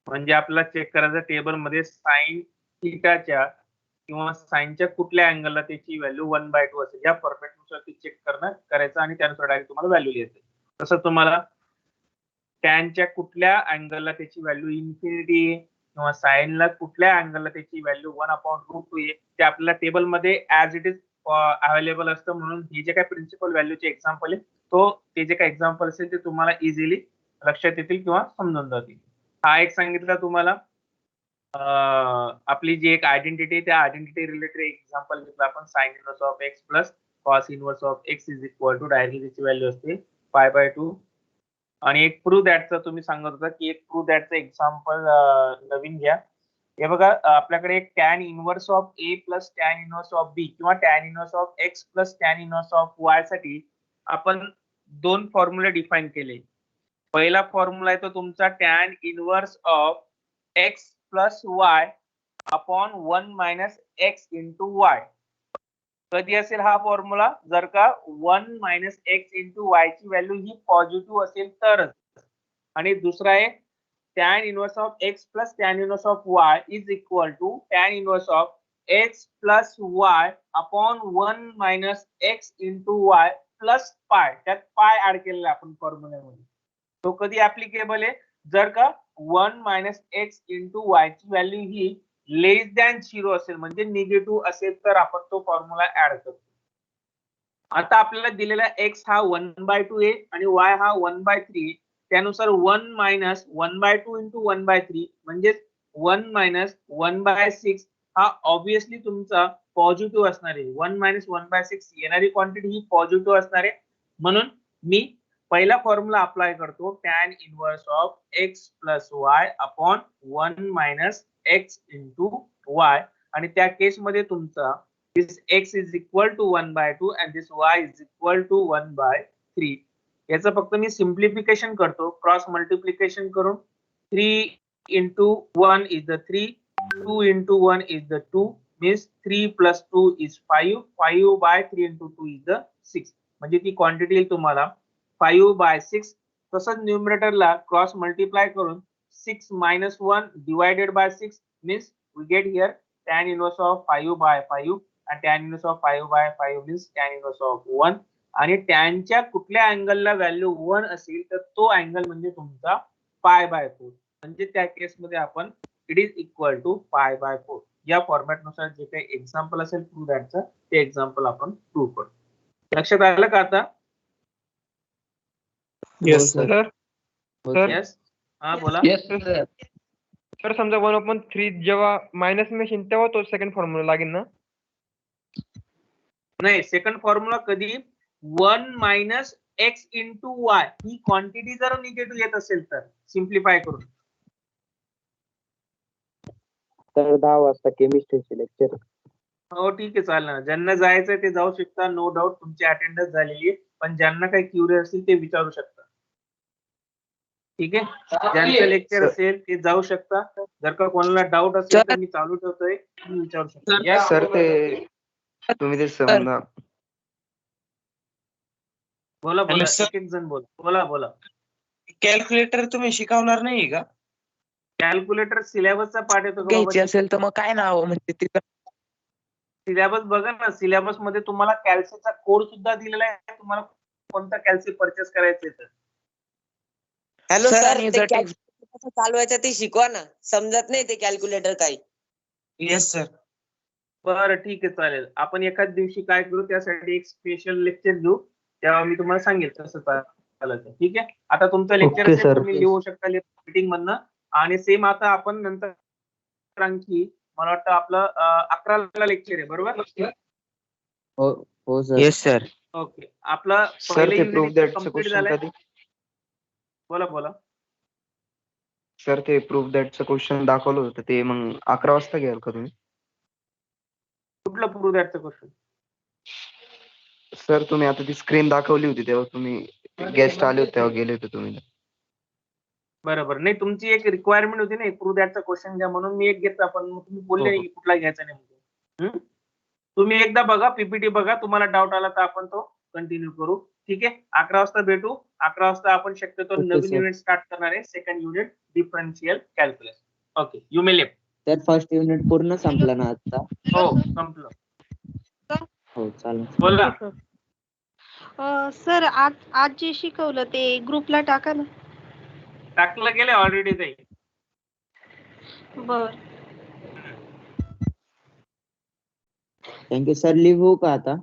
म्हणजे आपल्याला चेक करायचं टेबल मध्ये साइन थीटाच्या किंवा साइनच्या कुठल्या अँगलला त्याची व्हॅल्यू 1/2 असेल. या फॉर्मॅट नुसार ते चेक करायचं आणि त्यानुसार डायरेक्ट तुम्हाला व्हॅल्यू लिहायची. तसं तुम्हाला टॅनच्या कुठल्या अँगलला त्याची व्हॅल्यू इन्फिनिटी आहे किंवा साइनला कुठल्या अँगलला त्याची व्हॅल्यू 1/√2 आहे, ते आपल्याला टेबलमध्ये ऍज इट इज अवेलेबल असतं. म्हणून हे जे काही प्रिन्सिपल व्हॅल्यूचे एक्झाम्पल आहे, ते जे काही एक्झाम्पल असेल ते तुम्हाला इझिली लक्षात येतील किंवा समजून जातील. हा एक सांगितला तुम्हाला. आपली जी एक आयडेंटिटी आहे, त्या आयडेंटिटी रिलेटेड एक्झाम्पल घेतलं आपण. Sine inverse of x plus cos inverse of x is equal to directly त्याची व्हॅल्यू असते π/2. आणि एक प्रूव्ह दॅटचं तुम्ही सांगत होता की एक प्रूव्ह दॅटचं एक्झाम्पल नवीन घ्या. हे बघा, आपल्याकडे एक tan inverse of A plus tan inverse of B किंवा tan inverse of x plus tan inverse of Y साठी आपण दोन फॉर्म्युला डिफाईन केले. पहिला फॉर्म्युला आहे तो तुमचा tan inverse of x plus y upon 1 minus x into y. कधी असेल हा फॉर्म्युला? जर का 1 मायनस एक्स इंटू वाय ची व्हॅल्यू ही पॉझिटिव्ह असेल तरच. आणि दुसरा आहे tan inverse of x plus tan inverse of y is equal to tan inverse of x plus y upon 1 minus x into y plus pi. त्यात पाय ऍड केलेला आपण फॉर्म्युल्यामध्ये. तो कधी ऍप्लिकेबल आहे? जर का 1 मायनस एक्स इंटू वाय ची व्हॅल्यू ही लेस दॅन 0 असेल, म्हणजे निगेटिव्ह असेल, तर आपण तो फॉर्म्युला ऍड करतो. आता आपल्याला दिलेला एक्स हा 1/2 आहे आणि वाय हा 1/3 आहे. त्यानुसार 1 मायनस 1/2 इंटू 1/3 म्हणजे 1 मायनस 1/6 हा ऑब्विसली तुमचा पॉझिटिव्ह असणार आहे. 1 मायनस 1/6 येणारी क्वांटिटी ही पॉझिटिव्ह असणार आहे. म्हणून मी पहिला फॉर्म्युला अप्लाय करतो, tan inverse of x plus y upon 1 minus x into y. आणि त्या केसमध्ये तुमचा this x is equal to 1/2 and this y is equal to 1/3. याचं फक्त मी सिम्प्लिफिकेशन करतो, क्रॉस मल्टिप्लिकेशन करून 3 into 1 is the 3, 2 into 1 is the 2, means 3 plus 2 is 5, 5/3 into 2 is the 6. म्हणजे ती क्वांटिटी येईल तुम्हाला 5/6. तसंच न्यूमरेटरला क्रॉस मल्टिप्लाय करून 6 minus 1 divided by 6 means we get here tan inverse of 5/5 and tan inverse of 5/5 means tan inverse of 1. आणि टॅनच्या कुठल्या अँगलला व्हॅल्यू 1 असेल तर तो अँगल म्हणजे तुमचा π/4. म्हणजे त्या केसमध्ये आपण इट इज इक्वल टू π/4. या फॉर्मॅट नुसार जे काही एक्झाम्पल असेल प्रूव्ह दॅटचं ते एक्झाम्पल आपण प्रूव्ह करू. लक्षात आलं का आता? Yes sir. येस, हा बोला. सर समजा 1/3 जेव्हा मायनस मेशीन तेव्हा तो सेकंड फॉर्म्युला लागेल ना? नाही, सेकंड फॉर्म्युला कधी 1 मायनस एक्स इंटू वाय ही क्वांटिटी जर निगेटिव्ह येत असेल तर सिम्प्लिफाय करून. तर 10 वाजता केमिस्ट्रीचे लेक्चर. हो ठीक आहे, चालेल ना. ज्यांना जायचंय ते जाऊ शकता, नो डाऊट तुमची अटेंडन्स झालेली आहे. पण ज्यांना काही क्युरियस असतील ते विचारू शकता. ठीक आहे, ज्यांचं लेक्चर असेल ते जाऊ शकता. जर का कोणाला डाऊट असेल तर मी चालू ठेवतोय, तुम्ही विचारू शकता. सर ते तुम्ही ते समजा बोला बोला, एक एक जण बोला बोला. कॅल्क्युलेटर तुम्ही शिकवणार नाही का? कॅल्क्युलेटर सिलेबसचा पार्ट येतो का घ्यायची बाबा? असेल तर मग काय नाव म्हणजे तिथं? सिलेबस बघा ना, सिलेबस मध्ये तुम्हाला कॅल्सीचा कोड सुद्धा दिलेला आहे. तुम्हाला कोणता कॅल्सी परचेस करायचं तर. हॅलो सर, सर, आणि ते जर ते- कसं चालवायचं ते शिकवा ना. समजत नाही ते कॅल्क्युलेटर काही. Yes sir. बरं ठीक आहे, चालेल. आपण एखाद दिवशी काय करू, त्यासाठी एक स्पेशल लेक्चर घेऊ. तेव्हा मी तुम्हाला सांगेल कसं चालायचं. ठीक आहे, आता तुमचं लेक्चर Okay, असेल sir. तुम्ही लिहू शकता मीटिंग मधनं. आणि सेम आता आपण नंतर आणखी मला वाटतं आपलं 11ला लेक्चर आहे, बरोबर? हो सर. Yes sir. ओके, आपलं सर पहिलं ते प्रूफ युनिट दॅटचं कम्प्लीट क्वेश्चन झालंय. कधी? बोला बोला. सर ते प्रूफ दॅटचं क्वेश्चन दाखवलं होतं ते मग 11 वाजता घ्याल का तुम्ही? कुठलं प्रूव्ह दॅटचं क्वेश्चन? सर तुम्ही आता ती स्क्रीन दाखवली होती तेव्हा तुम्ही गेस्ट आले होते तेव्हा गेले होते तुम्ही. बरोबर. नाही, तुमची एक रिक्वायरमेंट होती ना, प्रूव्ह दॅटचा क्वेश्चन घ्या म्हणून मी एक घेतला. पण तुम्ही बोलले हो, नाही हो. की कुठला घ्यायचा नाही. तुम्ही एकदा बघा, पीपीटी बघा. तुम्हाला डाऊट आला तर आपण तो कंटिन्यू करू. ठीक आहे, 11 वाजता भेटू. 11 वाजता आपण शक्यतो Okay, नवीन sir. युनिट स्टार्ट करणार आहे, second unit differential calculus. Okay, you may left. त्यात फर्स्ट युनिट पूर्ण संपला ना आता? हो, संपलं. हो चालेल. बोला. सर आज जे शिकवलं ते ग्रुपला टाका ना. टाकलं गेलं ऑलरेडी ते. बर. Thank you sir. लिहू का आता?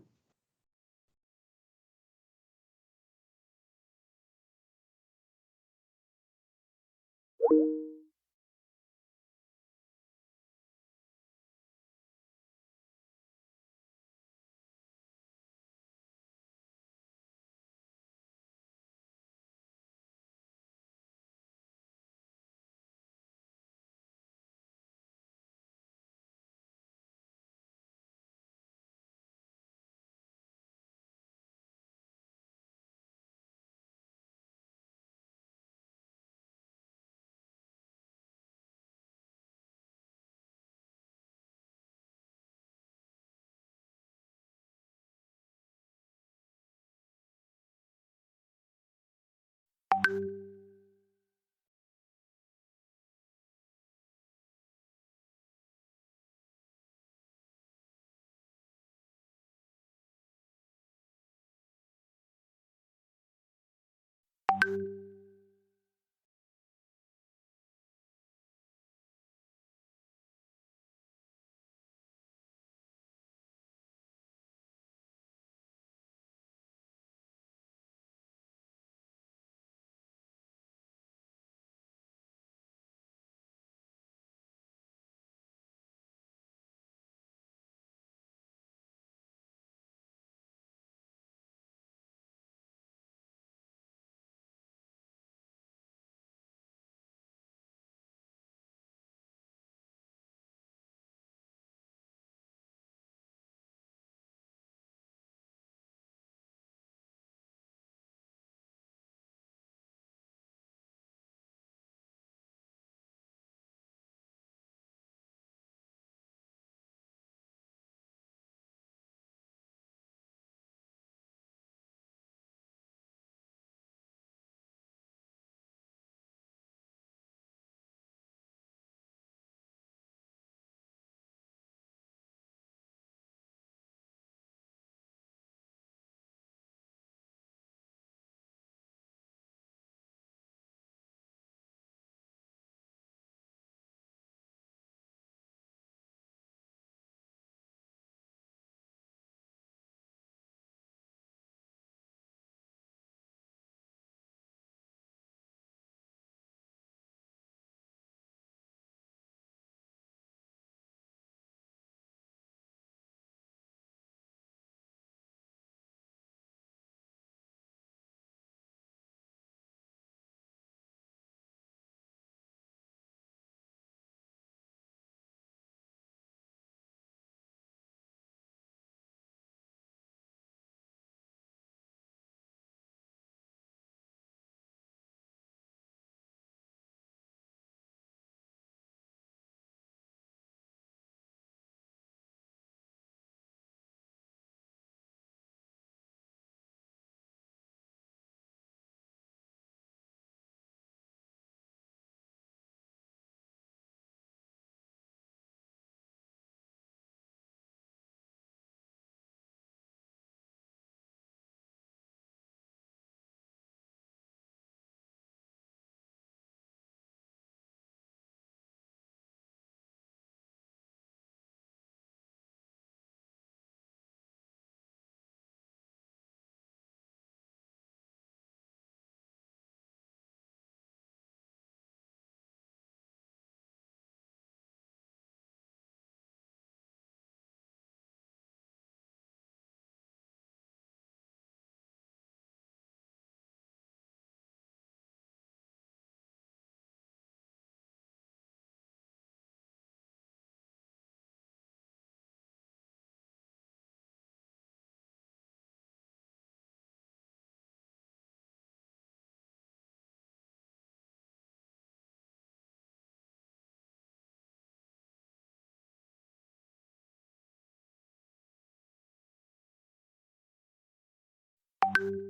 आहे